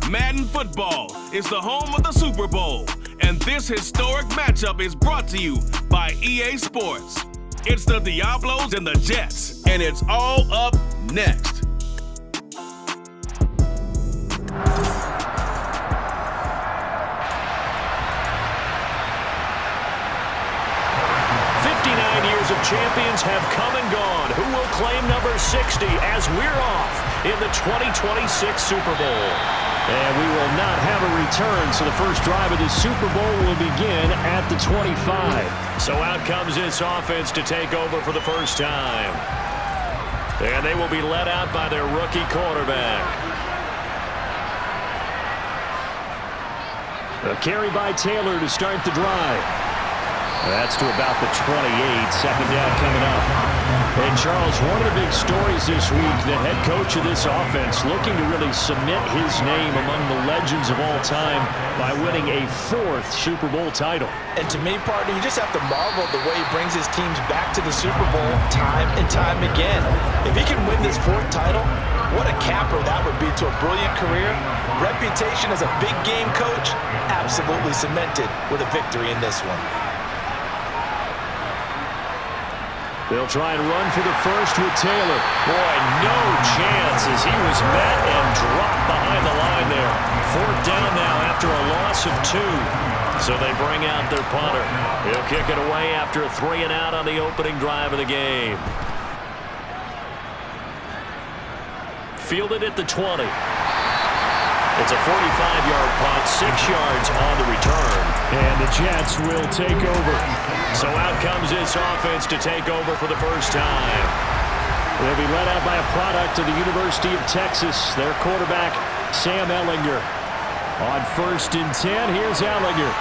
Madden Football is the home of the Super Bowl, and this historic matchup is brought to you by EA Sports. It's the Diablos and the Jets, and it's all up next. Of champions have come and gone. Who will claim number 60 as we're off in the 2026 Super Bowl? And we will not have a return, so the first drive of the Super Bowl will begin at the 25. So out comes this offense to take over for the first time. And they will be led out by their rookie quarterback. A carry by Taylor to start the drive. That's to about the 28, second down coming up. And Charles, one of the big stories this week, the head coach of this offense looking to really cement his name among the legends of all time by winning a 4th Super Bowl title. And to me, partner, you just have to marvel at the way he brings his teams back to the Super Bowl time and time again. If he can win this 4th title, what a capper that would be to a brilliant career. Reputation as a big game coach, absolutely cemented with a victory in this one. They'll try and run for the first with Taylor. Boy, no chance as he was met and dropped behind the line there. 4th down now after a loss of 2. So they bring out their punter. He'll kick it away after a 3-and-out on the opening drive of the game. Fielded at the 20. It's a 45-yard punt, 6 yards on the return. And the Jets will take over. So out comes this offense to take over for the first time. They'll be led out by a product of the University of Texas. Their quarterback, Sam Ehlinger. On 1st and 10, here's Ehlinger.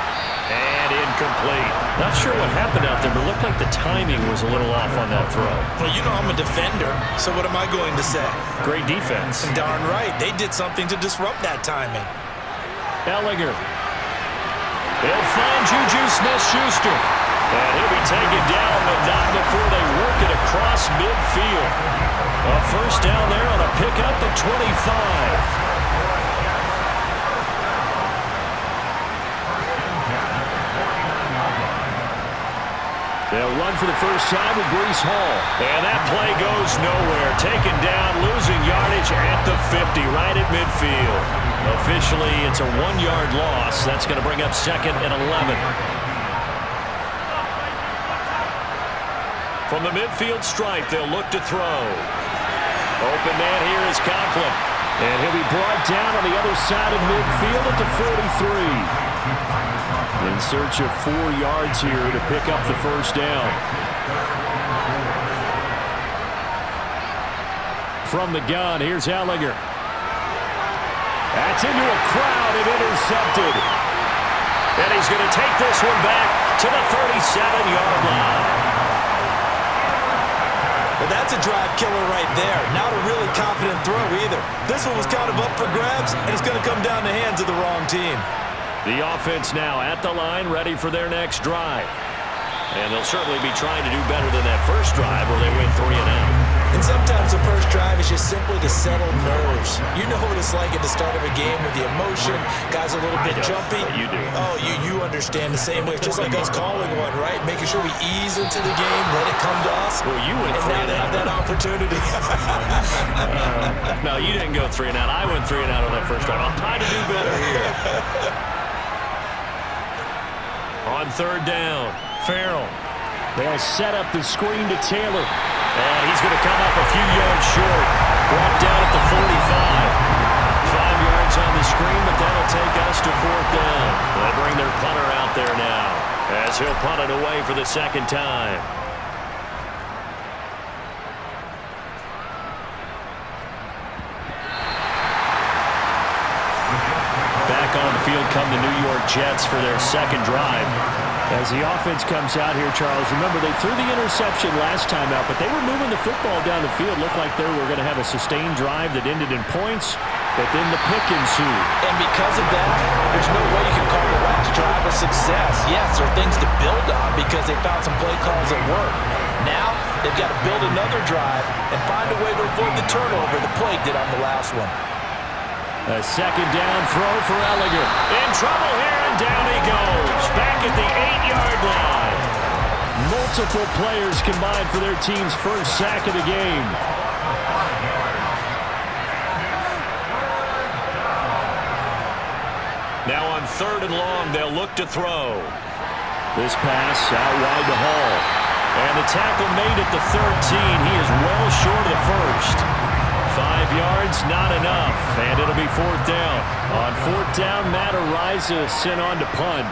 And incomplete. Not sure what happened out there, but it looked like the timing was a little off on that throw. Well, you know I'm a defender, so what am I going to say? Great defense. Darn right. They did something to disrupt that timing. Ehlinger. They'll find Juju Smith-Schuster. And he'll be taken down, but not before they work it across midfield. A first down there on a pickup at 25. They'll run for the first time with Breece Hall. And that play goes nowhere. Taken down, losing yardage at the 50, right at midfield. Officially, it's a 1-yard loss. That's going to bring up 2nd and 11. From the midfield stripe, they'll look to throw. Open man here is Conklin. And he'll be brought down on the other side of midfield at the 43. In search of 4 yards here to pick up the first down. From the gun, here's Ehlinger. That's into a crowd and intercepted. And he's going to take this one back to the 37-yard line. Well, that's a drive killer right there. Not a really confident throw either. This one was kind of up for grabs, and it's going to come down the hands of the wrong team. The offense now at the line, ready for their next drive. And they'll certainly be trying to do better than that first drive where they went 3-and-out. And sometimes the first drive is just simply to settle nerves. You know what it's like at the start of a game with the emotion. Guys a little bit jumpy. You do. Oh, you understand the same way. It's just like us calling one, right? Making sure we ease into the game, let it come to us. Well, you went 3-and-out. And now they have that opportunity. No, you didn't go 3-and-out. I went 3-and-out on that first drive. I'll try to do better here. On 3rd down, Farrell. They'll set up the screen to Taylor. And he's going to come up a few yards short. Brought down at the 45. 5 yards on the screen, but that'll take us to 4th down. They'll bring their punter out there now as he'll punt it away for the 2nd time. Back on the field come the New York Jets for their 2nd drive. As the offense comes out here, Charles, remember they threw the interception last time out, but they were moving the football down the field. Looked like they were going to have a sustained drive that ended in points, but then the pick ensued. And because of that, there's no way you can call the last drive a success. Yes, there are things to build on because they found some play calls that work. Now, they've got to build another drive and find a way to avoid the turnover the play did on the last one. A second down throw for Ehlinger. In trouble here, and down he goes. Back at the 8-yard line. Multiple players combined for their team's first sack of the game. Now on 3rd and long, they'll look to throw. This pass out wide to Hall. And the tackle made at the 13. He is well short of the first. 5 yards, not enough. And it'll be 4th down. On 4th down, Matt Araiza sent on to punt.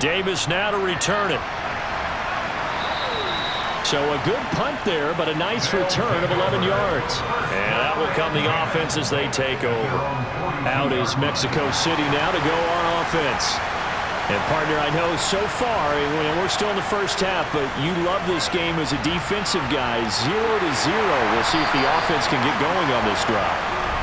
Davis now to return it. So a good punt there, but a nice return of 11 yards. And that will come the offense as they take over. Out is Mexico City now to go on offense. And partner, I know so far, we're still in the first half, but you love this game as a defensive guy. 0-0. We'll see if the offense can get going on this drive.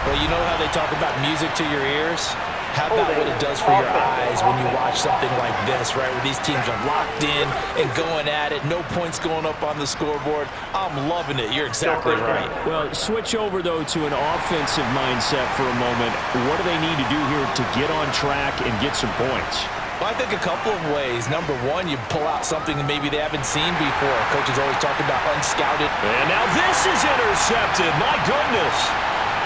Well, you know how they talk about music to your ears? How about what it does for your eyes when you watch something like this, right, where these teams are locked in and going at it, no points going up on the scoreboard. I'm loving it. You're exactly right. Well, switch over, though, to an offensive mindset for a moment. What do they need to do here to get on track and get some points? Well, I think a couple of ways. Number one, you pull out something that maybe they haven't seen before. Coach is always talking about unscouted. And now this is intercepted. My goodness.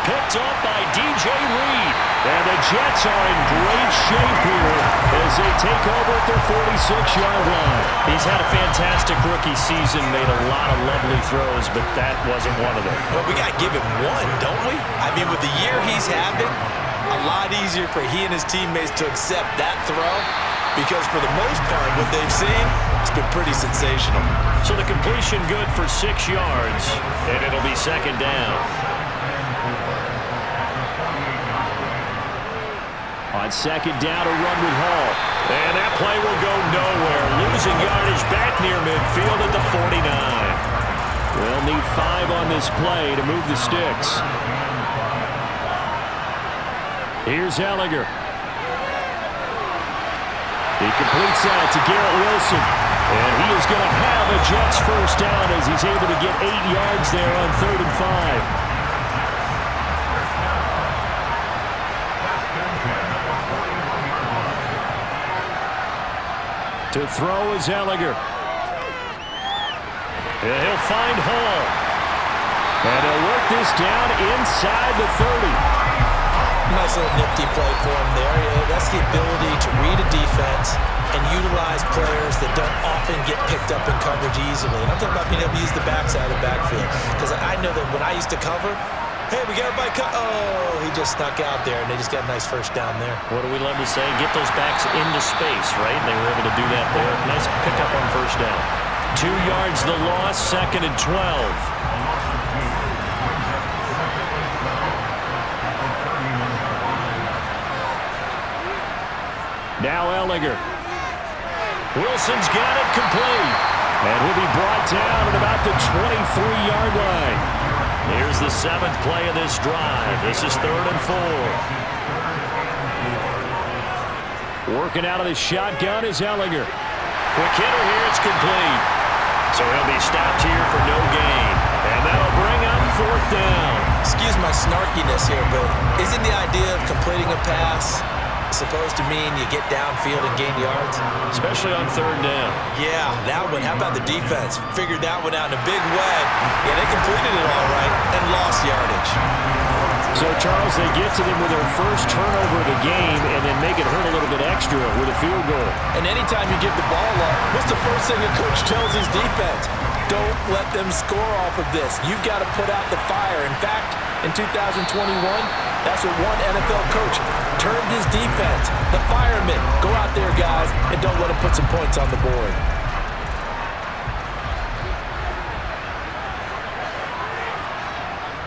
Picked up by DJ Reed. And the Jets are in great shape here as they take over at their 46-yard line. He's had a fantastic rookie season, made a lot of lovely throws, but that wasn't one of them. Well, we got to give him one, don't we? I mean, with the year he's having, a lot easier for he and his teammates to accept that throw because for the most part, what they've seen, it's been pretty sensational. So the completion good for 6 yards, and it'll be 2nd down. On 2nd down, a run with Hall. And that play will go nowhere. Losing yardage back near midfield at the 49. We'll need 5 on this play to move the sticks. Here's Ehlinger. He completes that to Garrett Wilson. And he is going to have a Jets first down as he's able to get 8 yards there on 3rd and 5. To throw is Ehlinger. And he'll find Hall. And he'll work this down inside the 30. Nice little nifty play for him there. That's the ability to read a defense and utilize players that don't often get picked up in coverage easily. And I'm talking about being able to use the backside of the backfield. Because I know that when I used to cover, hey, we got everybody cut. Oh, he just snuck out there, and they just got a nice first down there. What do we love to say? Get those backs into space, right? They were able to do that there. Nice pickup on first down. 2 yards the loss, 2nd and 12. Now Ehlinger. Wilson's got it complete. And he'll be brought down at about the 23-yard line. Here's the 7th play of this drive. This is 3rd and 4. Working out of the shotgun is Ehlinger. Quick hitter here, it's complete. So he'll be stopped here for no gain. And that'll bring up 4th down. Excuse my snarkiness here, but isn't the idea of completing a pass supposed to mean you get downfield and gain yards? Especially on 3rd down. Yeah, that one. How about the defense? Figured that one out in a big way. Yeah, they completed it all right and lost yardage. So, Charles, they get to them with their first turnover of the game and then make it hurt a little bit extra with a field goal. And anytime you give the ball up, what's the first thing a coach tells his defense? Don't let them score off of this. You've got to put out the fire. In fact, in 2021, that's what one NFL coach termed his defense. The firemen. Go out there, guys, and don't let them put some points on the board.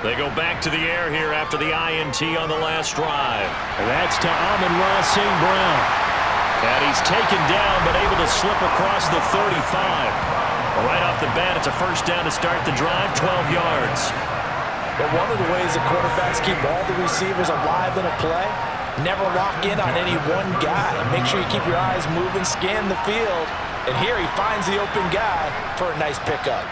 They go back to the air here after the INT on the last drive. And that's to Amon-Ra St. Brown. And he's taken down but able to slip across the 35. Right off the bat, it's a first down to start the drive, 12 yards. But one of the ways that quarterbacks keep all the receivers alive in a play, never lock in on any one guy. Make sure you keep your eyes moving, scan the field. And here he finds the open guy for a nice pickup.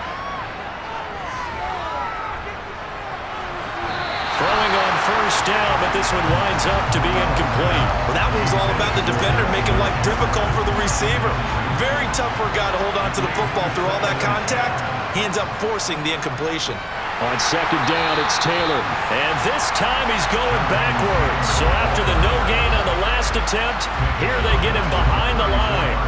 first down, but this one winds up to be incomplete. Well, that move's all about the defender making life difficult for the receiver. Very tough for a guy to hold on to the football through all that contact. He ends up forcing the incompletion. On second down, it's Taylor. And this time he's going backwards. So after the no gain on the last attempt, here they get him behind the line.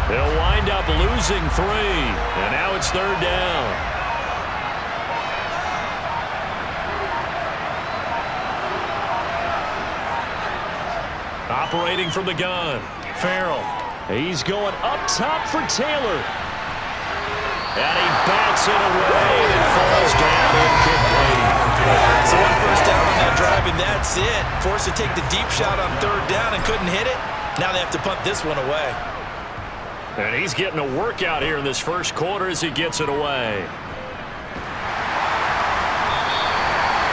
They'll wind up losing 3. And now it's third down. Operating from the gun, Farrell. He's going up top for Taylor. And he bats it away and falls down incomplete. So one first down on that drive, and that's it. Forced to take the deep shot on third down and couldn't hit it. Now they have to punt this one away. And he's getting a workout here in this first quarter as he gets it away.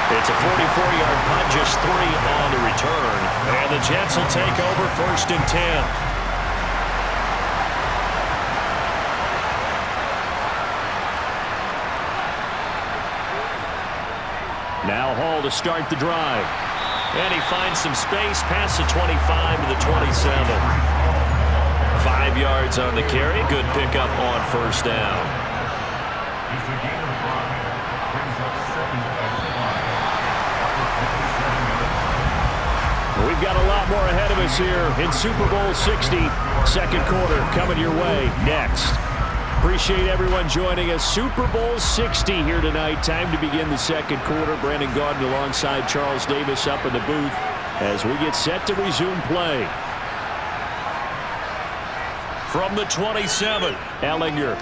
It's a 44-yard punt, just 3 on the return. And the Jets will take over first and 10. Now Hall to start the drive. And he finds some space past the 25 to the 27. 5 yards on the carry. Good pickup on first down. We've got a lot more ahead of us here in Super Bowl 60. Second quarter coming your way next. Appreciate everyone joining us. Super Bowl 60 here tonight. Time to begin the second quarter. Brandon Gaudin alongside Charles Davis up in the booth as we get set to resume play. From the 27, Ehlinger.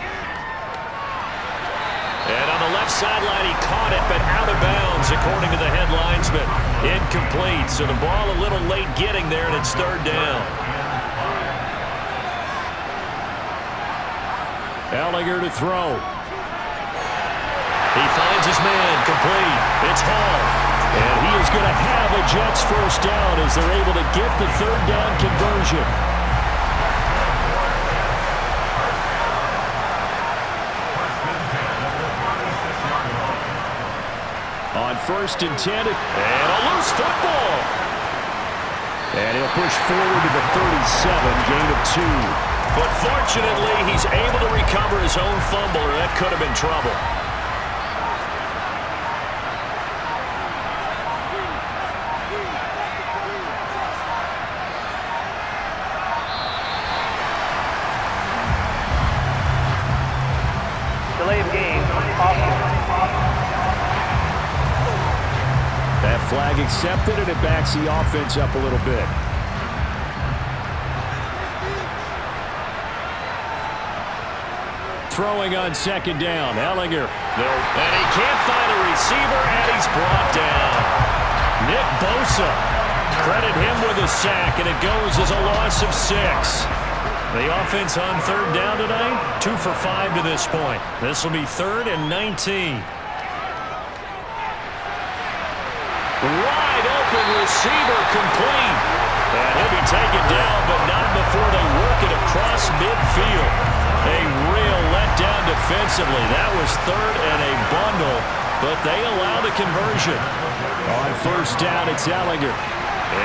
And on the left sideline, he caught it, but out of bounds, according to the head linesman. Incomplete, so the ball a little late getting there, and it's third down. Ehlinger to throw. He finds his man, complete. It's Hall. And he is going to have a Jets first down as they're able to get the third down conversion. On first and 10, and a loose football. And he'll push forward to the 37, gain of 2. But fortunately, he's able to recover his own fumble, or that could have been trouble. Delay of game. That flag accepted, and it backs the offense up a little bit. Throwing on second down, Ehlinger. And he can't find a receiver, and he's brought down. Nick Bosa. Credit him with a sack, and it goes as a loss of 6. The offense on third down tonight, 2 for 5 to this point. This will be third and 19. Wide open receiver, complete. And he'll be taken down, but not before they work it across midfield. A real letdown defensively. That was third and a bundle, but they allow the conversion. On first down, it's Ehlinger.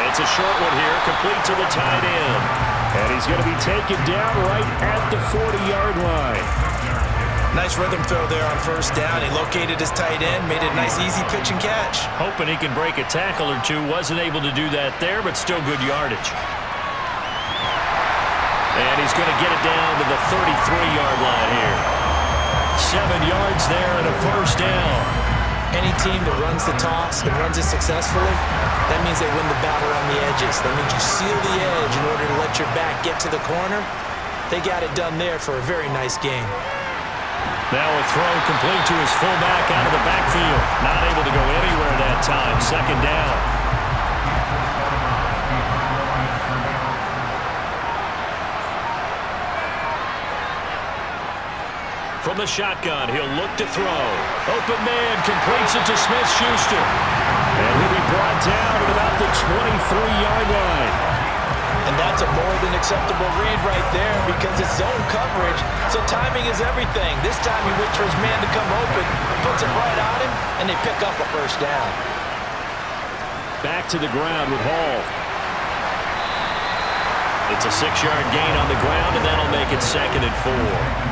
It's a short one here, complete to the tight end. And he's going to be taken down right at the 40-yard line. Nice rhythm throw there on first down. He located his tight end, made it a nice easy pitch and catch. Hoping he can break a tackle or two. Wasn't able to do that there, but still good yardage. And he's going to get it down to the 33-yard line here. 7 yards there and a first down. Any team that runs the toss and runs it successfully, that means they win the battle around the edges. That means you seal the edge in order to let your back get to the corner. They got it done there for a very nice game. Now a throw complete to his fullback out of the backfield. Not able to go anywhere that time. Second down. From the shotgun, he'll look to throw. Open man completes it to Smith-Schuster. And he'll be brought down at about the 23-yard line. And that's a more than acceptable read right there because it's zone coverage, so timing is everything. This time he waits for his man to come open, puts it right on him, and they pick up a first down. back to the ground with Hall. It's a 6-yard gain on the ground, and that'll make it 2nd and 4.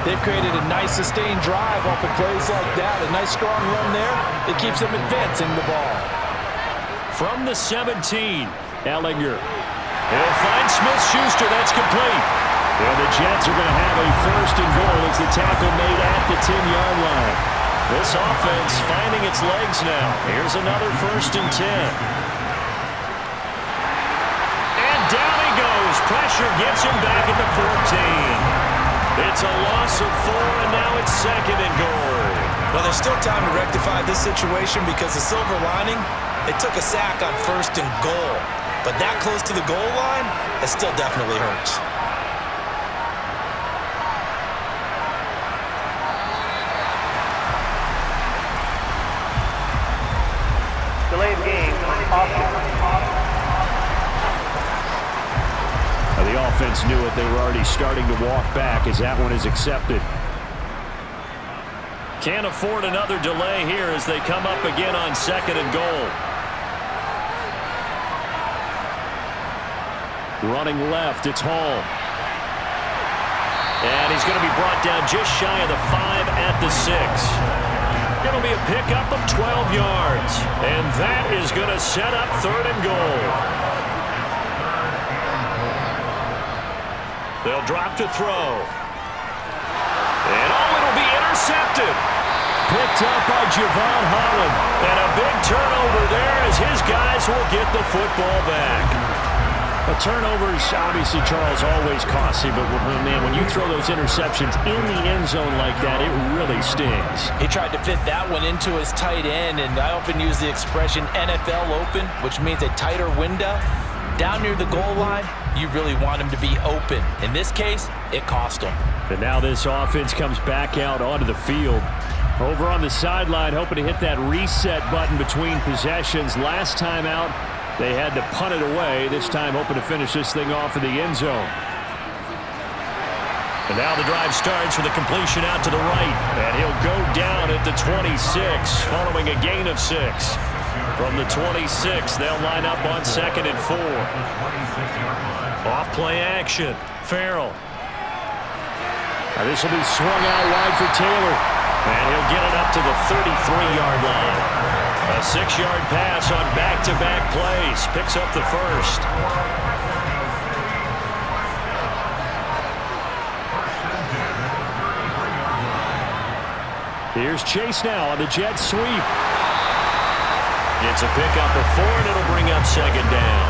They've created a nice sustained drive off of plays like that. A nice strong run there. It keeps them advancing the ball. From the 17, Ehlinger. He'll find Smith-Schuster. That's complete. And the Jets are going to have a 1st and goal as the tackle made at the 10-yard line. This offense finding its legs now. Here's another 1st and 10. And down he goes. Pressure gets him back at the 14. It's a loss of 4, and now it's 2nd and goal. Well, there's still time to rectify this situation because the silver lining, it took a sack on 1st and goal. But that close to the goal line, it still definitely hurts. Delayed game, option. The offense knew it. They were already starting to walk back as that one is accepted. Can't afford another delay here as they come up again on 2nd and goal. Running left, it's Hall. And he's going to be brought down just shy of the 5 at the 6. It'll be a pickup of 12 yards. And that is going to set up 3rd and goal. They'll drop to throw. And it'll be intercepted. Picked up by Javon Holland. And a big turnover there as his guys will get the football back. A turnovers, obviously, Charles, always costly, but man, when you throw those interceptions in the end zone like that, it really stings. He tried to fit that one into his tight end, and I often use the expression NFL open, which means a tighter window. Down near the goal line, you really want him to be open. In this case, it cost him. And now this offense comes back out onto the field. Over on the sideline, hoping to hit that reset button between possessions. Last time out, they had to punt it away. This time hoping to finish this thing off in the end zone. And now the drive starts with a completion out to the right. And he'll go down at the 26 following a gain of 6. From the 26, they'll line up on 2nd and 4. Off play action. Farrell. Now this will be swung out wide for Taylor. And he'll get it up to the 33-yard line. A 6-yard pass on back-to-back plays. Picks up the 1st. Here's Chase now on the jet sweep. It's a pickup of 4, and it'll bring up 2nd down.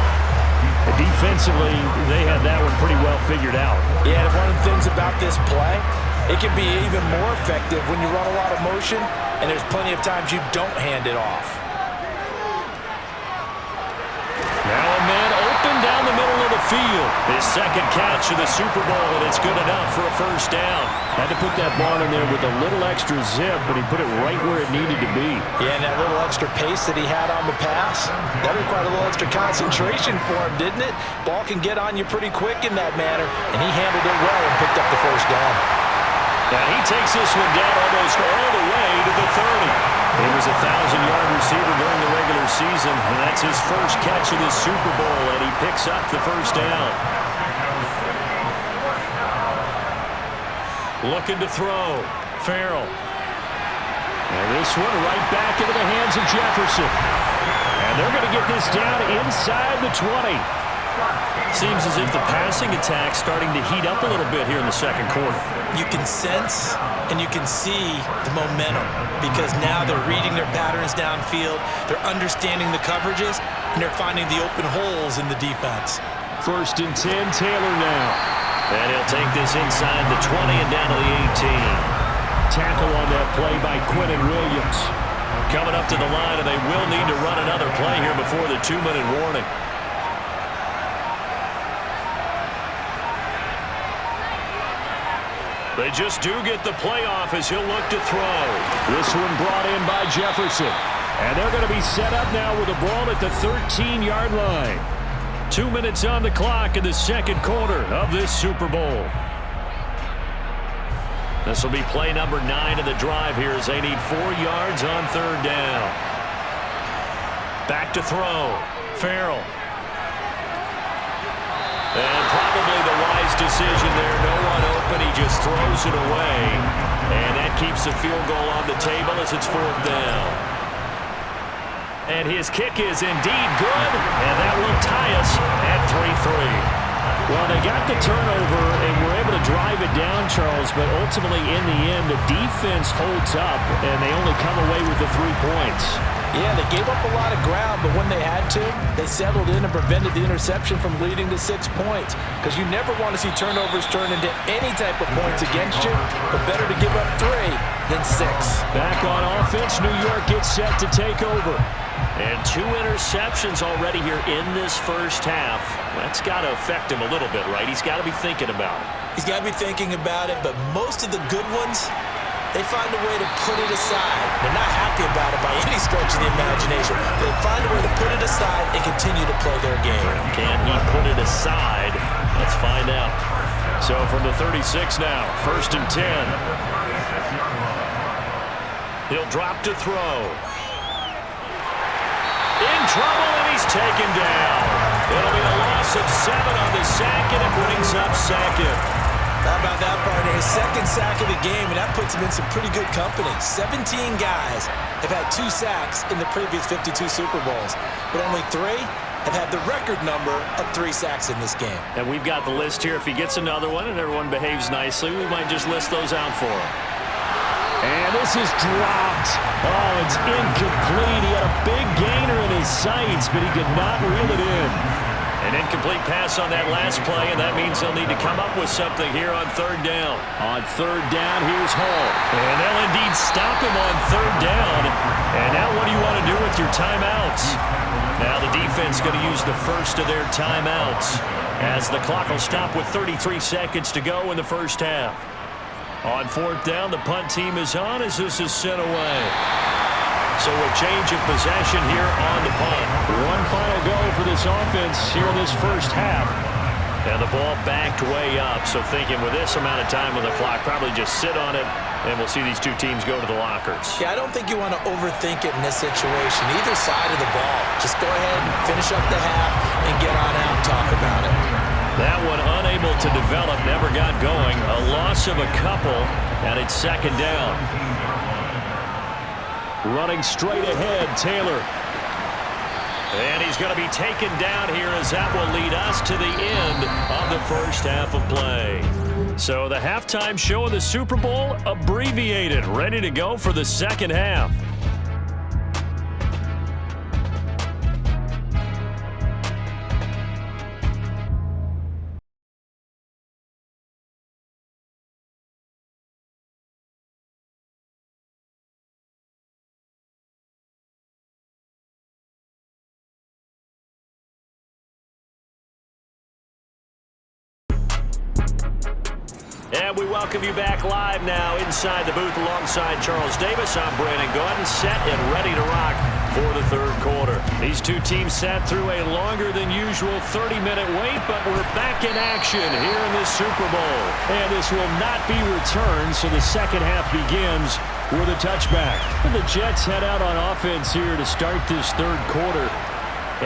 Defensively, they had that one pretty well figured out. Yeah, and one of the things about this play, it can be even more effective when you run a lot of motion, and there's plenty of times you don't hand it off. Now a man open down the middle of the field. His 2nd catch of the Super Bowl, and it's good enough for a 1st down. Had to put that ball in there with a little extra zip, but he put it right where it needed to be. Yeah, and that little extra pace that he had on the pass, that required a little extra concentration for him, didn't it? Ball can get on you pretty quick in that manner, and he handled it well and picked up the 1st down. Now he takes this one down almost all the way to the 30. He was a 1,000-yard receiver during the regular season, and that's his 1st catch of the Super Bowl, and he picks up the 1st down. Looking to throw. Farrell. And this one right back into the hands of Jefferson. And they're going to get this down inside the 20. Seems as if the passing attack's starting to heat up a little bit here in the 2nd quarter. You can sense and you can see the momentum because now they're reading their patterns downfield, they're understanding the coverages, and they're finding the open holes in the defense. 1st and 10, Taylor now. And he'll take this inside the 20 and down to the 18. Tackle on that play by Quinnen Williams. Coming up to the line, and they will need to run another play here before the 2-minute warning. They just do get the playoff as he'll look to throw. This one brought in by Jefferson. And they're going to be set up now with the ball at the 13-yard line. 2 minutes on the clock in the 2nd quarter of this Super Bowl. This will be play number 9 of the drive here as they need 4 yards on 3rd down. Back back to throw. Farrell. And probably the wise decision there. No one open. He just throws it away. And that keeps the field goal on the table as it's 4th down. And his kick is indeed good. And that will tie us at 3-3. Well, they got the turnover and were able to drive it down, Charles, but ultimately in the end, the defense holds up, and they only come away with the 3 points. Yeah, they gave up a lot of ground, but when they had to, they settled in and prevented the interception from leading to 6 points. Because you never want to see turnovers turn into any type of points against you, but better to give up 3 than 6. Back on offense, New York gets set to take over. And 2 interceptions already here in this first half. That's got to affect him a little bit, right? He's got to be thinking about it. He's got to be thinking about it, but most of the good ones, they find a way to put it aside. They're not happy about it by any stretch of the imagination. They find a way to put it aside and continue to play their game. Can he put it aside? Let's find out. So from the 36 now, 1st and 10. He'll drop to throw. In trouble, and he's taken down. It'll be a loss of 7 on the sack, and it brings up 2nd. How about that, partner? His 2nd sack of the game, and that puts him in some pretty good company. 17 guys have had 2 sacks in the previous 52 Super Bowls, but only 3 have had the record number of 3 sacks in this game. And we've got the list here. If he gets another one and everyone behaves nicely, we might just list those out for him. And this is dropped. Oh, it's incomplete. He had a big gainer in his sights, but he could not reel it in. An incomplete pass on that last play, and that means they'll need to come up with something here on 3rd down. On 3rd down, here's Hall. And they'll indeed stop him on 3rd down. And now what do you want to do with your timeouts? Now the defense going to use the first of their timeouts as the clock will stop with 33 seconds to go in the first half. On 4th down, the punt team is on as this is sent away. So a change of possession here on the punt. One final go for this offense here in this first half. And the ball backed way up. So thinking with this amount of time on the clock, probably just sit on it, and we'll see these 2 teams go to the lockers. Yeah, I don't think you want to overthink it in this situation. Either side of the ball. Just go ahead and finish up the half and get on out and talk about it. That one unable to develop, never got going. A loss of a couple, and it's 2nd down. Running straight ahead, Taylor. And he's going to be taken down here as that will lead us to the end of the first half of play. So the halftime show of the Super Bowl abbreviated, ready to go for the second half. And we welcome you back live now inside the booth alongside Charles Davis. I'm Brandon Gaudin, set and ready to rock for the 3rd quarter. These 2 teams sat through a longer than usual 30-minute wait, but we're back in action here in this Super Bowl. And this will not be returned, so the second half begins with a touchback. And the Jets head out on offense here to start this 3rd quarter.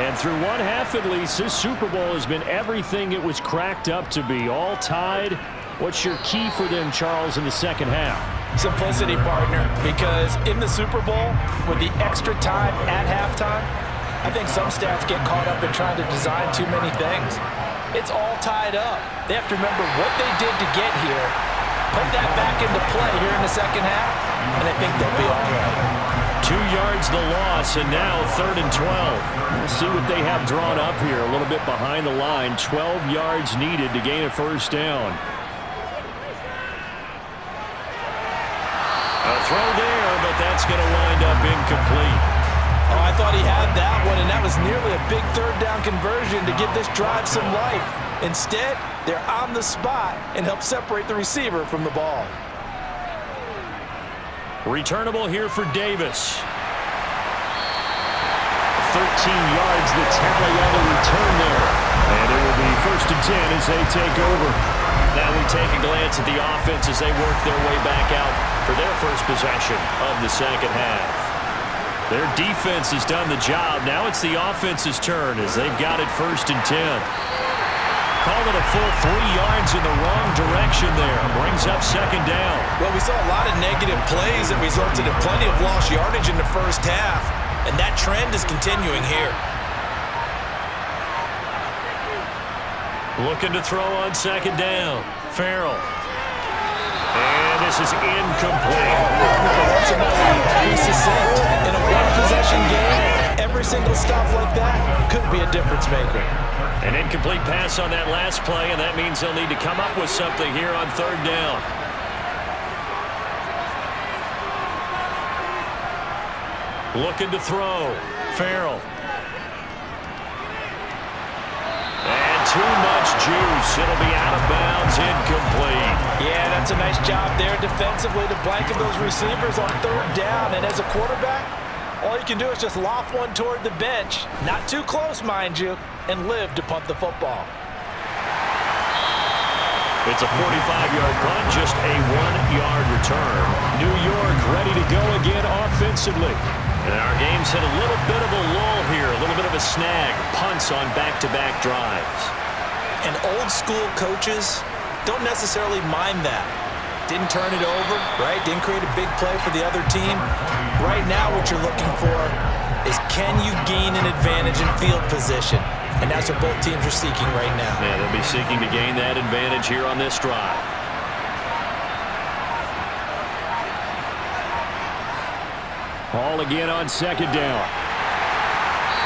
And through one half at least, this Super Bowl has been everything it was cracked up to be, all tied. What's your key for them, Charles, in the second half? Simplicity, partner, because in the Super Bowl, with the extra time at halftime, I think some staffs get caught up in trying to design too many things. It's all tied up. They have to remember what they did to get here, put that back into play here in the second half, and I think they'll be all right. 2 yards the loss, and now 3rd and 12. We'll see what they have drawn up here. A little bit behind the line. 12 yards needed to gain a first down. A throw there, but that's going to wind up incomplete. Oh, I thought he had that one, and that was nearly a big 3rd down conversion to give this drive some life. Instead, they're on the spot and help separate the receiver from the ball. Returnable here for Davis. 13 yards the tally on the return there. And it will be 1st and 10 as they take over. Now we take a glance at the offense as they work their way back out for their first possession of the second half. Their defense has done the job. Now it's the offense's turn as they've got it 1st and 10. Call it a full 3 yards in the wrong direction there. Brings up 2nd down. Well, we saw a lot of negative plays that resulted in plenty of lost yardage in the first half, and that trend is continuing here. Looking to throw on 2nd down. Farrell. And this is incomplete. Once in a while, be succinct. In a one-possession game, every single stop like that could be a difference maker. An incomplete pass on that last play, and that means they'll need to come up with something here on 3rd down. Looking to throw. Farrell. And too much juice. It'll be out of bounds, incomplete. Yeah, that's a nice job there defensively to blanket those receivers on 3rd down. And as a quarterback, all you can do is just loft one toward the bench. Not too close, mind you, and live to punt the football. It's a 45-yard punt, just a 1-yard return. New York ready to go again offensively. And our game's hit a little bit of a lull here, a little bit of a snag. Punts on back-to-back drives. And old-school coaches don't necessarily mind that. Didn't turn it over, right? Didn't create a big play for the other team. Right now what you're looking for is can you gain an advantage in field position? And that's what both teams are seeking right now. Yeah, they'll be seeking to gain that advantage here on this drive. Ball again on 2nd down.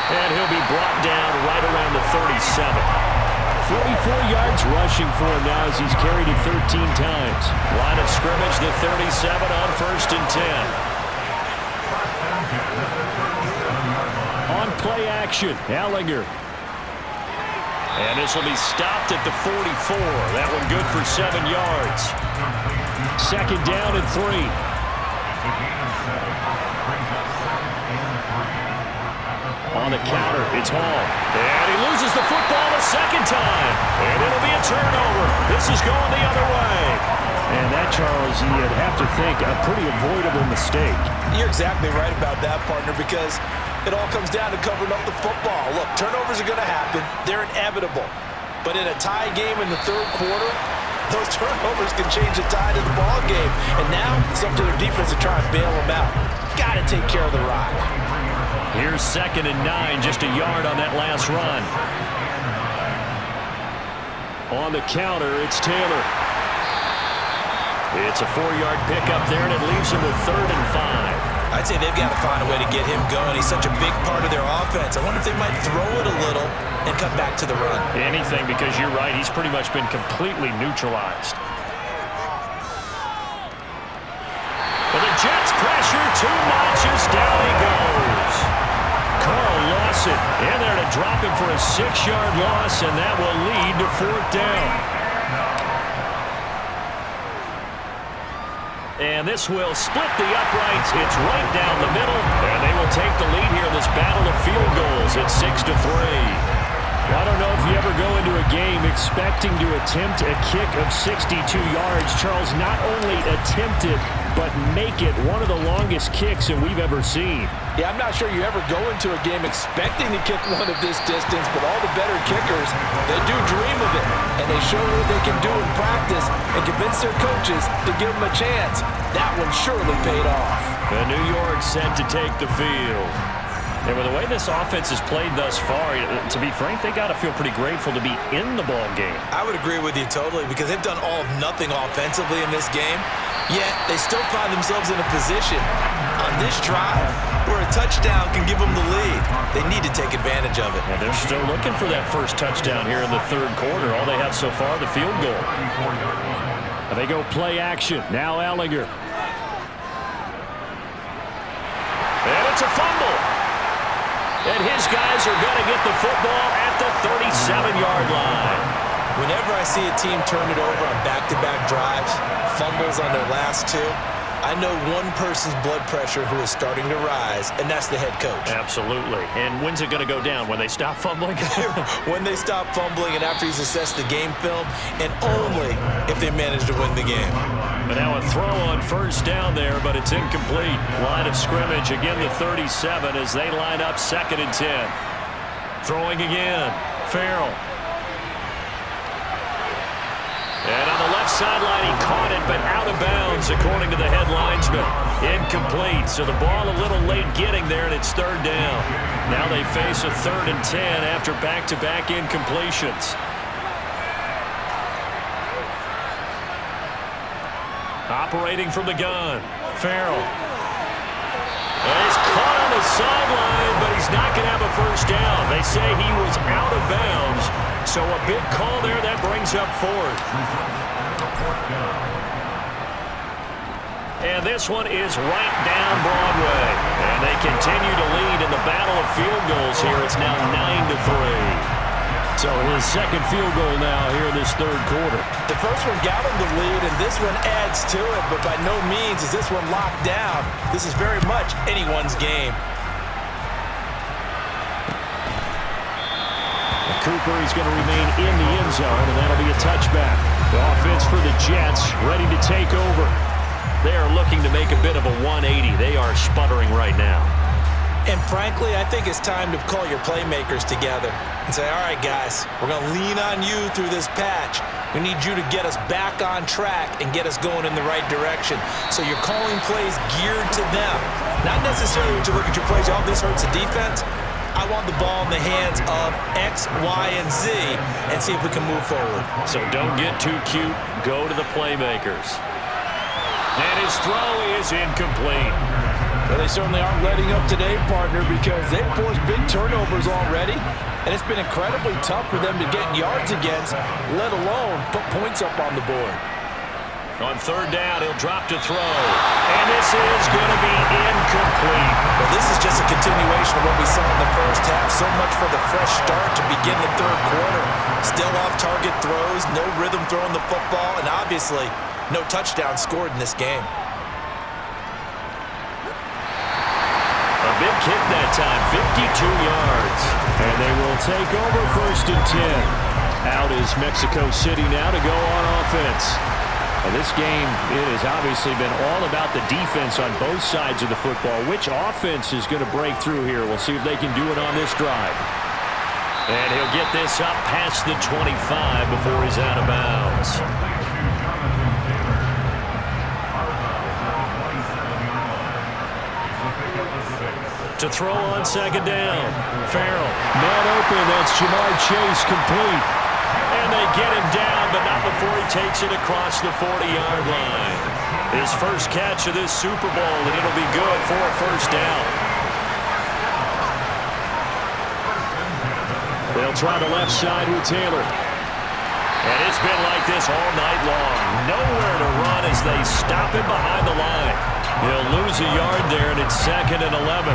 And he'll be brought down right around the 37. 44 yards rushing for him now as he's carried it 13 times. Line of scrimmage, the 37 on 1st and 10. On play action, Ehlinger. And this will be stopped at the 44. That one good for 7 yards. 2nd down and 3. On the counter, it's Hall. And he loses the football a 2nd time. And it'll be a turnover. This is going the other way. And that, Charles, you'd have to think a pretty avoidable mistake. You're exactly right about that, partner, because it all comes down to covering up the football. Look, turnovers are going to happen. They're inevitable. But in a tie game in the 3rd quarter, those turnovers can change the tide of the ball game. And now it's up to their defense to try and bail them out. Got to take care of the rock. Here's 2nd and 9, just a yard on that last run. On the counter, it's Taylor. It's a 4-yard pickup there, and it leaves him with 3rd and 5. I'd say they've got to find a way to get him going. He's such a big part of their offense. I wonder if they might throw it a little and come back to the run. Anything, because you're right, he's pretty much been completely neutralized. But the Jets pressure too much as down he goes. Carl Lawson in there to drop him for a 6-yard loss, and that will lead to 4th down. And this will split the uprights. It's right down the middle, and they will take the lead here in this battle of field goals at 6-3. I don't know if you ever go into a game expecting to attempt a kick of 62 yards. Charles, not only attempt it, but make it one of the longest kicks that we've ever seen. Yeah, I'm not sure you ever go into a game expecting to kick one of this distance, but all the better kickers, they do dream of it, and they show what they can do in practice and convince their coaches to give them a chance. That one surely paid off. The New York set to take the field. And with the way this offense has played thus far, to be frank, they got to feel pretty grateful to be in the ball game. I would agree with you totally because they've done all of nothing offensively in this game, yet they still find themselves in a position on this drive where a touchdown can give them the lead. They need to take advantage of it. And they're still looking for that first touchdown here in the 3rd quarter. All they have so far, the field goal. And they go play action. Now Ehlinger. And it's a fumble. And his guys are going to get the football at the 37-yard line. Whenever I see a team turn it over on back-to-back drives, fumbles on their last 2, I know one person's blood pressure who is starting to rise, and that's the head coach. Absolutely. And when's it going to go down? When they stop fumbling? When they stop fumbling and after he's assessed the game film, and only if they manage to win the game. But now a throw on first down there, but it's incomplete. Line of scrimmage, again the 37 as they line up 2nd and 10. Throwing again. Farrell. And on the left sideline, he caught it, but out of bounds, according to the head linesman. Incomplete, so the ball a little late getting there, and it's 3rd down. Now they face a 3rd and 10 after back-to-back incompletions. Operating from the gun, Farrell. And he's caught on the sideline, but he's not going to have a first down. They say he was out of bounds, so a big call there that brings up 4th. And this one is right down Broadway. And they continue to lead in the battle of field goals here. It's now 9-3. So his second field goal now here in this 3rd quarter. The first one got him the lead, and this one adds to it, but by no means is this one locked down. This is very much anyone's game. Cooper is going to remain in the end zone, and that'll be a touchback. The offense for the Jets ready to take over. They are looking to make a bit of a 180. They are sputtering right now. And frankly, I think it's time to call your playmakers together and say, all right, guys, we're going to lean on you through this patch. We need you to get us back on track and get us going in the right direction. So you're calling plays geared to them. Not necessarily when you look at your plays, oh, this hurts the defense. I want the ball in the hands of X, Y, and Z and see if we can move forward. So don't get too cute. Go to the playmakers. And his throw is incomplete. Well, they certainly aren't letting up today, partner, because they've forced big turnovers already, and it's been incredibly tough for them to get yards against, let alone put points up on the board. On 3rd down, he'll drop to throw. And this is going to be incomplete. Well, this is just a continuation of what we saw in the first half. So much for the fresh start to begin the 3rd quarter. Still off-target throws, no rhythm throwing the football, and obviously no touchdown scored in this game. A big kick that time, 52 yards. And they will take over 1st and 10. Out is Mexico City now to go on offense. Well, this game, it has obviously been all about the defense on both sides of the football. Which offense is going to break through here? We'll see if they can do it on this drive. And he'll get this up past the 25 before he's out of bounds. To throw on 2nd down. Farrell. Man open, that's Jamar Chase complete. And they get him down, but not before he takes it across the 40-yard line. His first catch of this Super Bowl, and it'll be good for a first down. They'll try the left side with Taylor. And it's been like this all night long. Nowhere to run as they stop him behind the line. He'll lose a yard there, and it's 2nd and 11.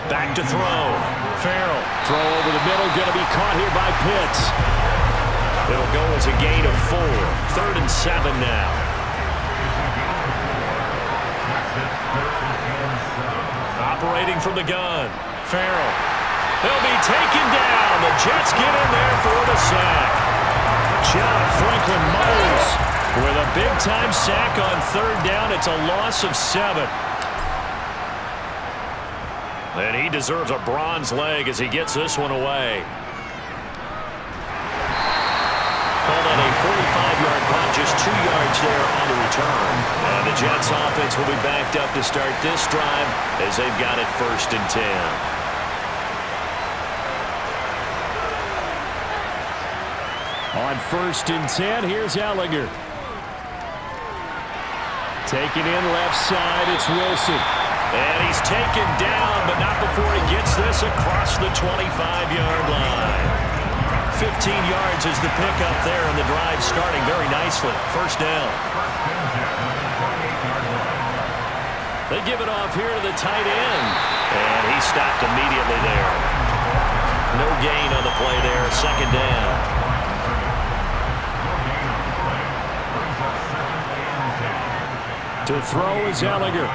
Back to throw. Farrell. Throw over the middle, going to be caught here by Pitts. It'll go as a gain of 4. 3rd and 7 now. Operating from the gun. Farrell. He'll be taken down. The Jets get in there for the sack. John Franklin Myers with a big-time sack on 3rd down. It's a loss of 7. And he deserves a bronze leg as he gets this one away. Called on a 45-yard punt, just 2 yards there on the return. And the Jets offense will be backed up to start this drive as they've got it 1st and 10. On 1st and 10, here's Ehlinger. Taking in left side, it's Wilson. And he's taken down, but not before he gets this across the 25-yard line. 15 yards is the pickup there, and the drive starting very nicely. First down. They give it off here to the tight end. And he stopped immediately there. No gain on the play there. 2nd down. To throw is Ehlinger.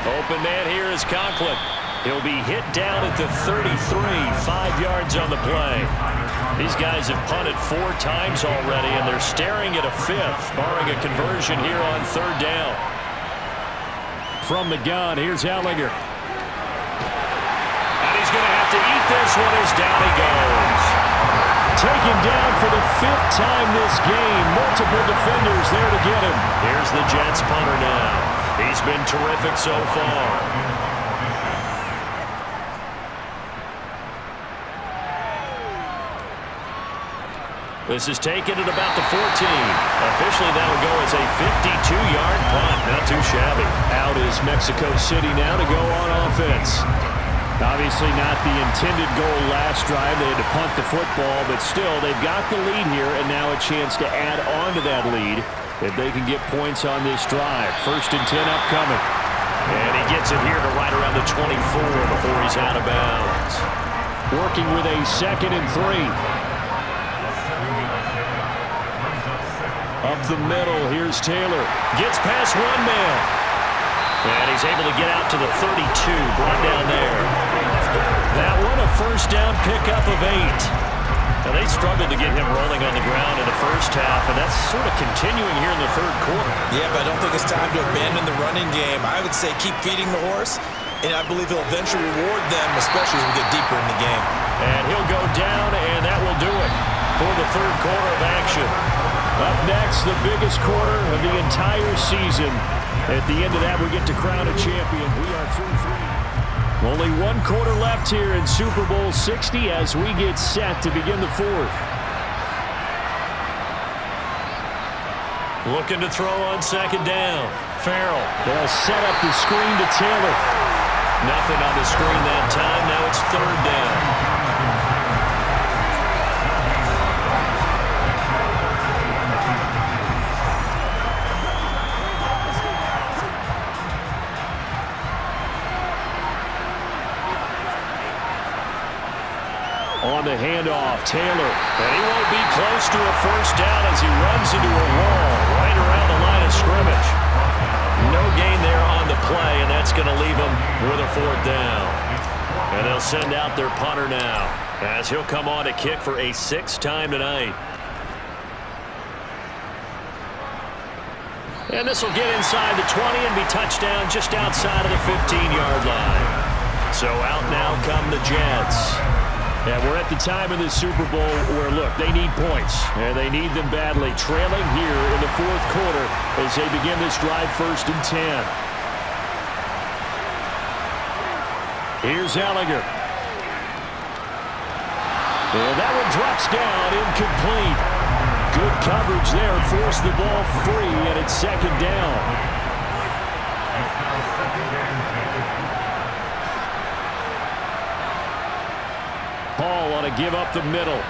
Open man here is Conklin. He'll be hit down at the 33, 5 yards on the play. These guys have punted 4 times already, and they're staring at a 5th, barring a conversion here on 3rd down. From the gun, here's Ehlinger. And he's going to have to eat this one as down he goes. Taken down for the 5th time this game. Multiple defenders there to get him. Here's the Jets punter now. He's been terrific so far. This is taken at about the 14. Officially, that will go as a 52-yard punt. Not too shabby. Out is Mexico City now to go on offense. Obviously not the intended goal last drive. They had to punt the football, but still, they've got the lead here, and now a chance to add on to that lead if they can get points on this drive. 1st and 10 upcoming. And he gets it here to right around the 24 before he's out of bounds. Working with a 2nd and 3. Up the middle, here's Taylor. Gets past one man. And he's able to get out to the 32, brought down there. That one a 1st down pickup of 8. Now they struggled to get him rolling on the ground in the 1st half, and that's sort of continuing here in the 3rd quarter. Yeah, but I don't think it's time to abandon the running game. I would say keep feeding the horse, and I believe he'll eventually reward them, especially as we get deeper in the game. And he'll go down, and that will do it for the 3rd quarter of action. Up next, the biggest quarter of the entire season. At the end of that, we get to crown a champion. We are 3-3. Only 1 quarter left here in Super Bowl 60 as we get set to begin the 4th. Looking to throw on 2nd down. Farrell. They'll set up the screen to Taylor. Nothing on the screen that time. Now it's 3rd down. On the handoff, Taylor. And he won't be close to a 1st down as he runs into a wall right around the line of scrimmage. No gain there on the play, and that's going to leave him with a 4th down. And they'll send out their punter now as he'll come on to kick for a 6th time tonight. And this will get inside the 20 and be touchdown just outside of the 15-yard line. So out now come the Jets. Yeah, we're at the time in the Super Bowl where, look, they need points, and they need them badly. Trailing here in the 4th quarter as they begin this drive 1st and 10. Here's Ehlinger. And that one drops down, incomplete. Good coverage there, forced the ball free, and it's 2nd down. Paul on to give up the middle.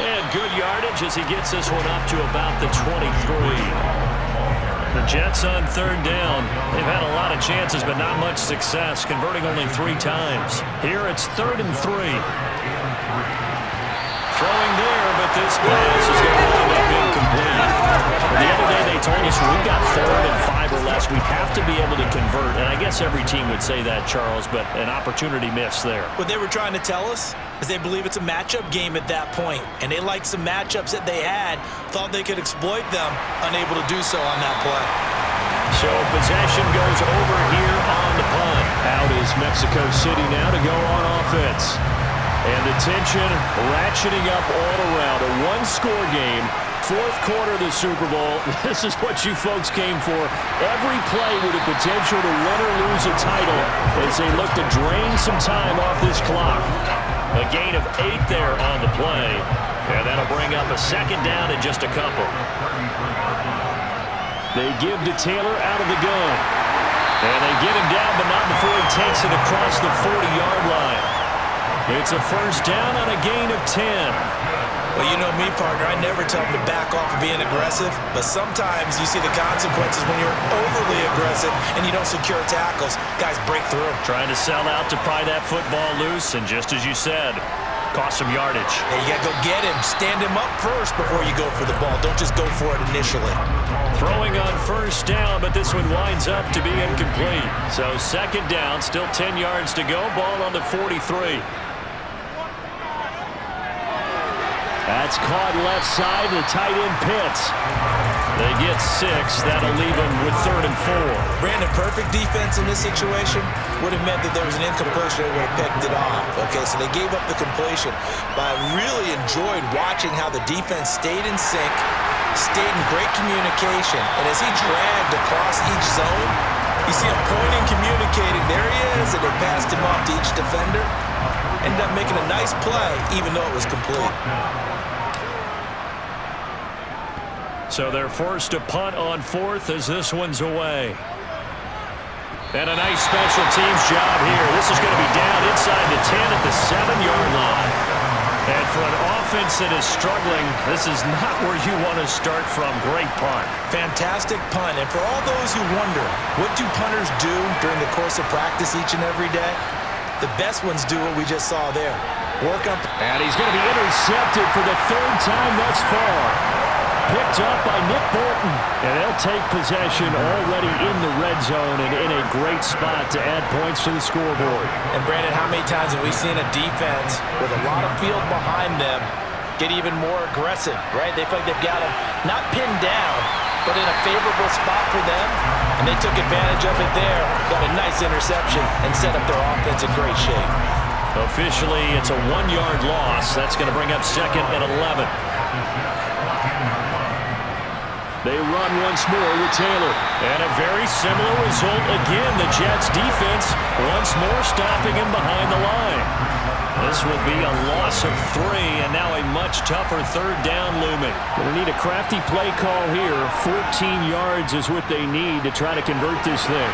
And good yardage as he gets this one up to about the 23. The Jets on 3rd down. They've had a lot of chances, but not much success, converting only 3 times. Here it's 3rd and 3. Throwing there, but this pass is going to end up incomplete. The other day they told us we've got 3rd and 5 or less. We have to be able to convert, and I guess every team would say that, Charles, but an opportunity missed there. What they were trying to tell us is they believe it's a matchup game at that point, and they liked some matchups that they had, thought they could exploit them, unable to do so on that play. So possession goes over here on the punt. Out is Mexico City now to go on offense. And the tension ratcheting up all around. A 1-score game. 4th quarter of the Super Bowl. This is what you folks came for. Every play with the potential to win or lose a title as they look to drain some time off this clock. A gain of 8 there on the play. And that'll bring up a 2nd down in just a couple. They give to Taylor out of the gun. And they get him down, but not before he takes it across the 40-yard line. It's a 1st down on a gain of 10. Well, you know me, partner. I never tell them to back off of being aggressive, but sometimes you see the consequences when you're overly aggressive and you don't secure tackles. Guys break through. Trying to sell out to pry that football loose, and just as you said, Cost some yardage. Hey, you got to go get him. Stand him up first before you go for the ball. Don't just go for it initially. Throwing on first down, but this one winds up to be incomplete. So second down, still 10 yards to go. Ball on the 43. That's caught left side. The tight end Pitts. They get 6. That'll leave them with 3rd and 4. Brandon, perfect defense in this situation would have meant that there was an incompletion. They would have picked it off. Okay, so they gave up the completion. But I really enjoyed watching how the defense stayed in sync, stayed in great communication. And as he dragged across each zone, you see him pointing, communicating. There he is, and they passed him off to each defender. Ended up making a nice play, even though it was complete. So they're forced to punt on 4th as this one's away. And a nice special teams job here. This is going to be down inside the 10 at the 7-yard line. And for an offense that is struggling, this is not where you want to start from. Great punt. Fantastic punt. And for all those who wonder, what do punters do during the course of practice each and every day? The best ones do what we just saw there. Work up. And he's going to be intercepted for the 3rd time thus far. Picked up by Nick Bolton. And they'll take possession already in the red zone and in a great spot to add points to the scoreboard. And Brandon, how many times have we seen a defense with a lot of field behind them get even more aggressive, right? They feel like they've got them not pinned down, but in a favorable spot for them. And they took advantage of it there, got a nice interception, and set up their offense in great shape. Officially, it's a 1-yard loss. That's going to bring up 2nd and 11. They run once more with Taylor. And a very similar result again. The Jets defense once more stopping him behind the line. This will be a loss of 3, and now a much tougher 3rd down looming. Going to need a crafty play call here. 14 yards is what they need to try to convert this thing.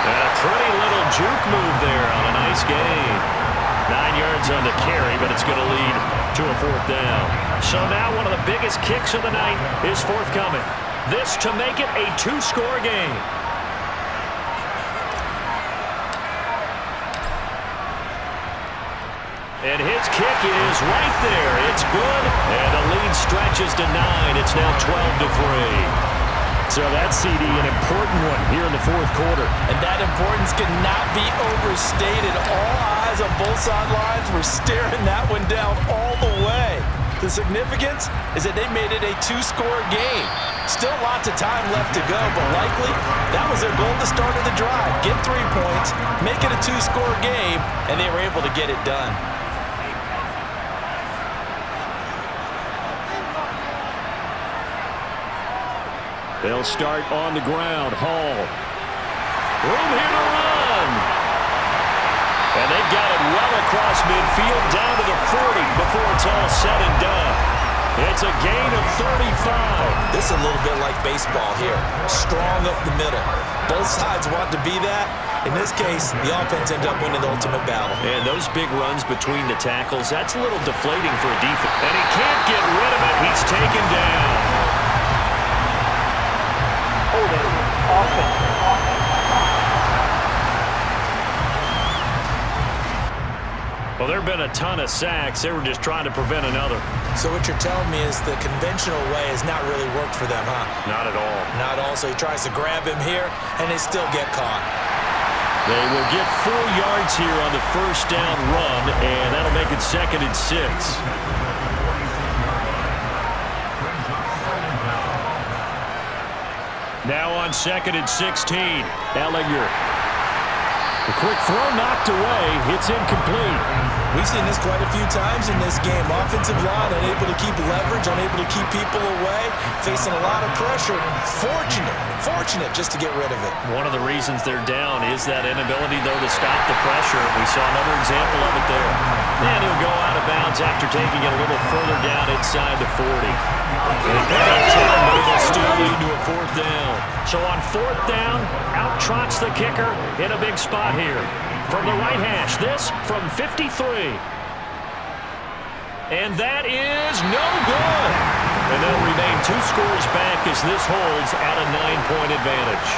And a pretty little juke move there on a nice gain. 9 yards on the carry, but it's going to lead to a 4th down. So now one of the biggest kicks of the night is forthcoming. This to make it a 2-score game. And his kick is right there. It's good. And the lead stretches to 9. It's now 12-3. So that, CD, an important one here in the 4th quarter. And that importance cannot be overstated. All eyes on both sidelines were staring that one down all the way. The significance is that they made it a 2-score game. Still lots of time left to go, but likely that was their goal to start of the drive. Get 3 points, make it a 2-score game, and they were able to get it done. They'll start on the ground. Hall. Room here to run. And they've got it well across midfield down to the 40 before it's all said and done. It's a gain of 35. This is a little bit like baseball here. Strong up the middle. Both sides want to be that. In this case, the offense ended up winning the ultimate battle. And those big runs between the tackles, that's a little deflating for a defense. And he can't get rid of it. He's taken down. Well, there have been a ton of sacks. They were just trying to prevent another. So what you're telling me is the conventional way has not really worked for them, huh? Not at all. Not at all. So he tries to grab him here, and they still get caught. They will get 4 yards here on the 1st down run, and that'll make it 2nd and 6. Now on 2nd and 16. Ehlinger. The quick throw knocked away. It's incomplete. We've seen this quite a few times in this game. Offensive line unable to keep leverage, unable to keep people away, facing a lot of pressure. Fortunate just to get rid of it. One of the reasons they're down is that inability, though, to stop the pressure. We saw another example of it there. And he'll go out of bounds after taking it a little further down inside the 40. They pick up 10, but it'll still lead to a 4th down. So on 4th down, out trots the kicker in a big spot here. From the right hash, this from 53. And that is no good. And they'll remain 2 scores back as this holds at a 9-point advantage.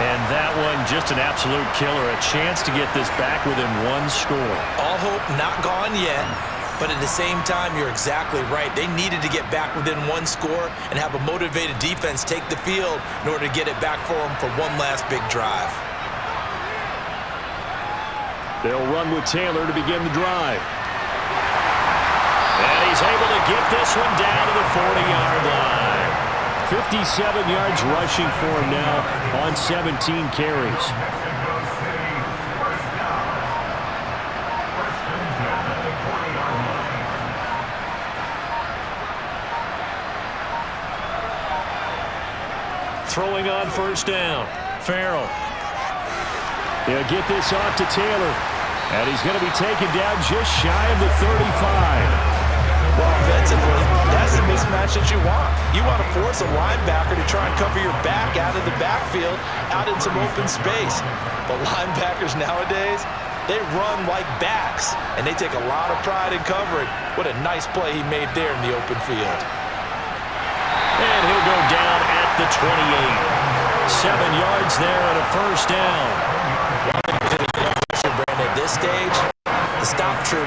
And that one just an absolute killer. A chance to get this back within one score. All hope not gone yet. But at the same time, you're exactly right. They needed to get back within one score and have a motivated defense take the field in order to get it back for them for one last big drive. They'll run with Taylor to begin the drive. And he's able to get this one down to the 40-yard line. 57 yards rushing for him now on 17 carries. Throwing on first down. Farrell. He'll get this off to Taylor. And he's going to be taken down just shy of the 35. Well, offensively, that's the mismatch that you want. You want to force a linebacker to try and cover your back out of the backfield, out in some open space. But linebackers nowadays, they run like backs, and they take a lot of pride in covering. What a nice play he made there in the open field. And he'll go down at the 28. 7 yards there and a first down. Brandon, at this stage, to stop true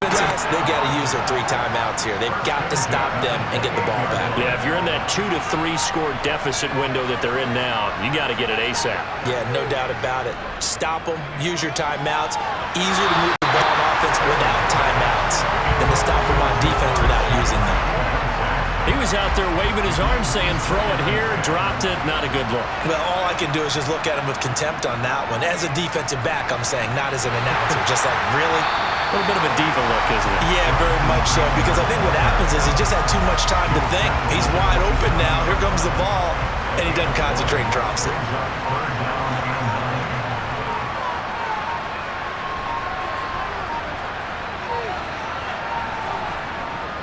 defense, they got to use their 3 timeouts here. They've got to stop them and get the ball back. Yeah, if you're in that 2 to 3 score deficit window that they're in now, you got to get it ASAP. Yeah, no doubt about it. Stop them, use your timeouts. Easier to move the ball on offense without timeouts than to stop them on defense without using them. He was out there waving his arms saying, throw it here, dropped it, not a good look. Well, all I can do is just look at him with contempt on that one. As a defensive back, I'm saying, not as an announcer. Just like, really? A little bit of a diva look, isn't it? Yeah, very much so, because I think what happens is he just had too much time to think. He's wide open now. Here comes the ball, and he doesn't concentrate and drops it.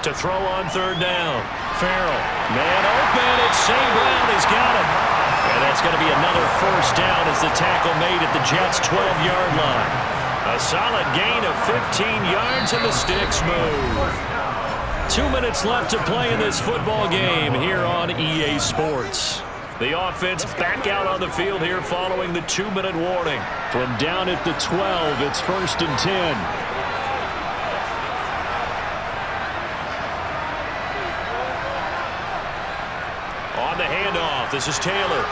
To throw on third down. Farrell, man open, it's St. Brown, he's got it. And that's going to be another first down as the tackle made at the Jets' 12-yard line. A solid gain of 15 yards and the sticks move. 2 minutes left to play in this football game here on EA Sports. The offense back out on the field here following the 2-minute warning. From down at the 12, it's 1st and 10. On the handoff, this is Taylor.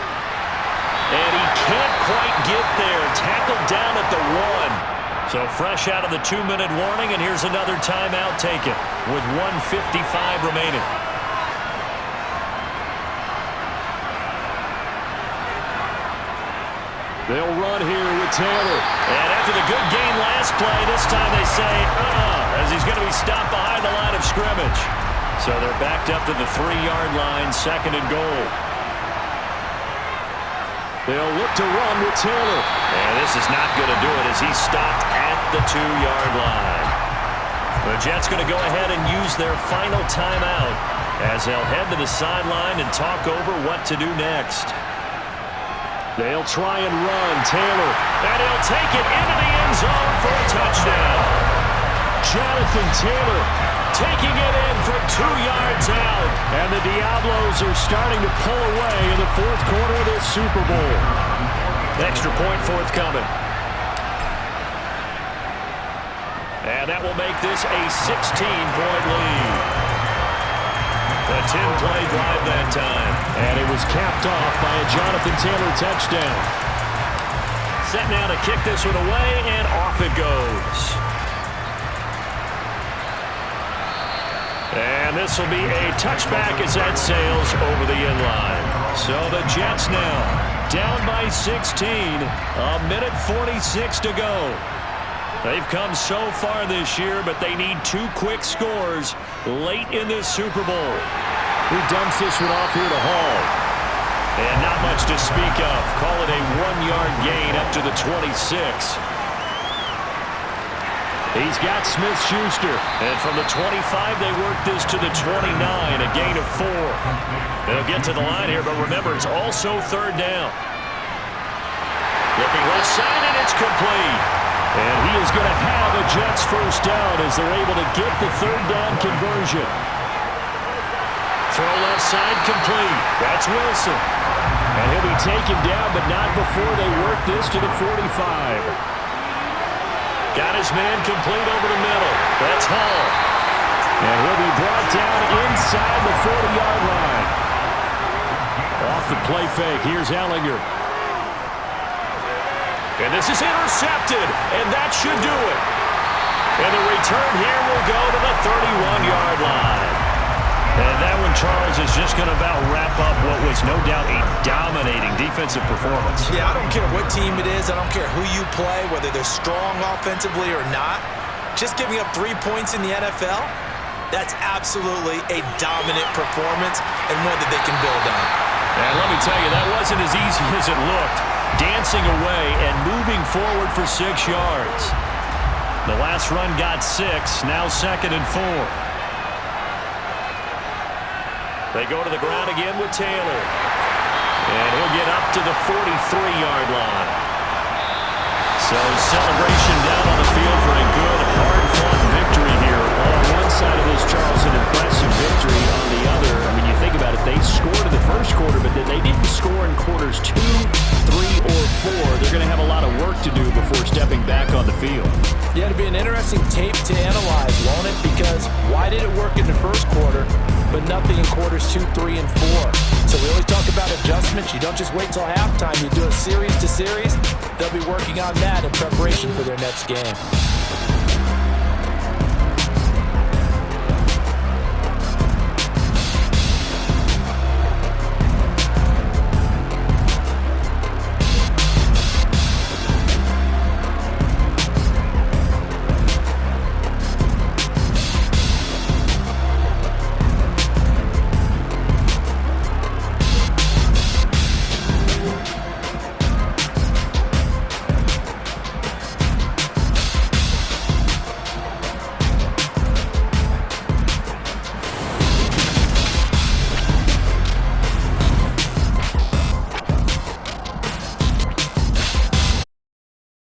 And he can't quite get there. Tackled down at the 1. So fresh out of the 2-minute warning, and here's another timeout taken with 1:55 remaining. They'll run here with Taylor. And after the good gain last play, this time they say, as he's going to be stopped behind the line of scrimmage. So they're backed up to the 3-yard line, 2nd and goal. They'll look to run with Taylor. And this is not going to do it as he's stopped at the 2-yard line. The Jets going to go ahead and use their final timeout as they'll head to the sideline and talk over what to do next. They'll try and run. Taylor. And he'll take it into the end zone for a touchdown. Jonathan Taylor taking it in from 2 yards out. And the Diablos are starting to pull away in the 4th quarter of this Super Bowl. Extra point forthcoming. And that will make this a 16-point lead. A 10-play drive that time. And it was capped off by a Jonathan Taylor touchdown. Set now to kick this one away, and off it goes. And this will be a touchback as that sails over the end line. So the Jets now down by 16. A minute 46 to go. They've come so far this year, but they need 2 quick scores late in this Super Bowl. Who dumps this one off here to Hall? And not much to speak of. Call it a 1-yard gain up to the 26. He's got Smith-Schuster. And from the 25, they work this to the 29, a gain of 4. They'll get to the line here, but remember, it's also 3rd down. Looking left side, and it's complete. And he is going to have a Jets first down as they're able to get the 3rd down conversion. Throw left side complete. That's Wilson. And he'll be taken down, but not before they work this to the 45. Got his man complete over the middle. That's Hall. And he'll be brought down inside the 40-yard line. Off the play fake, here's Ehlinger. And this is intercepted, and that should do it. And the return here will go to the 31-yard line. And that one, Charles, is just going to about wrap up what was no doubt a dominating defensive performance. Yeah, I don't care what team it is. I don't care who you play, whether they're strong offensively or not. Just giving up 3 points in the NFL, that's absolutely a dominant performance and one that they can build on. And let me tell you, that wasn't as easy as it looked. Dancing away and moving forward for 6 yards. The last run got 6, now 2nd and 4. They go to the ground again with Taylor. And he'll get up to the 43-yard line. So celebration down on the field for a good, hard-fought victory here. On one side of this, Charles, an impressive victory. On the other, I mean, you think about it, they scored in the first quarter, but then they didn't score in quarters 2, 3, or 4. They're going to have a lot of work to do before stepping back on the field. Yeah, it'll be an interesting tape to analyze, won't it? Because why did it work in the first quarter, but nothing in quarters 2, 3, and 4? So we always talk about adjustments. You don't just wait till halftime. You do it series to series. They'll be working on that in preparation for their next game.